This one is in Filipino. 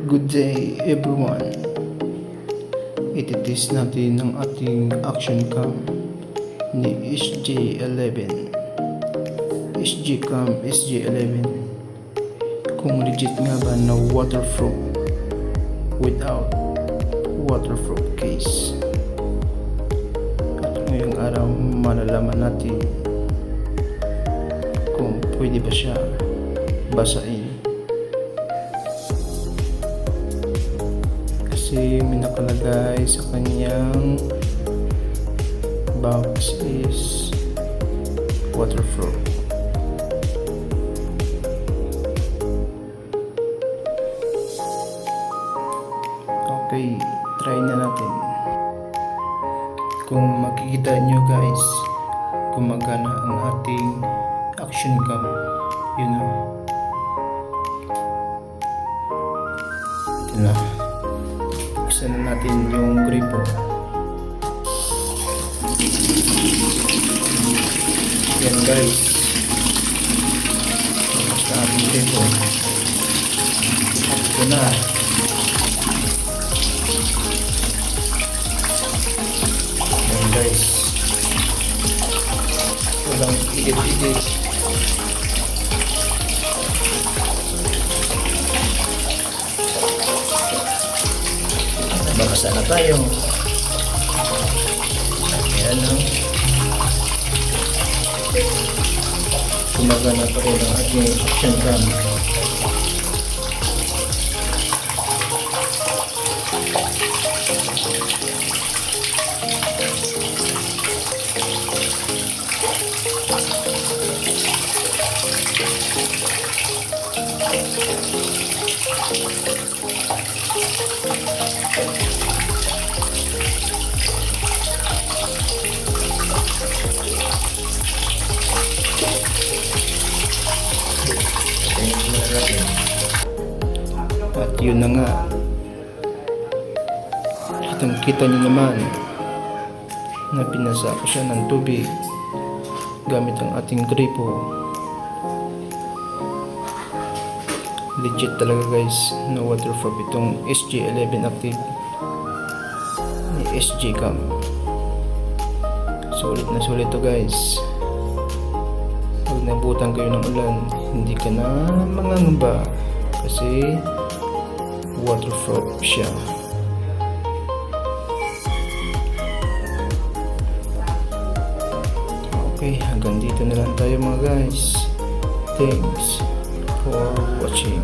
Good day everyone. Ititest natin ang ating action cam ni SG11. SG11 kung legit nga ba na waterproof without waterproof case. At ngayong araw malalaman natin kung pwede ba siya basain. Kasi may nakalagay sa kanyang box is waterproof. Okay, try na natin. Kung makikita nyo guys, gumagana ang ating action cam. Yun o. Ito na. Buksan na natin yung gripo. Yan guys. Buksan na ating gripo. Ito na. Yan guys. Walang igit-igit. Bakasa na tayo. Ayan lang. Gumagana pa rin ang ating action cam. At yun na nga, kitang-kita nyo naman na pinasa ko siya ng tubig gamit ang ating gripo. Legit talaga guys na waterproof itong SG11 Active ni SG Cam. Sulit na sulit to guys. Pag nabutan kayo ng ulan, hindi ka na mangangamba kasi waterproof siya. Okay, hanggang dito na lang tayo mga guys. Thanks for watching.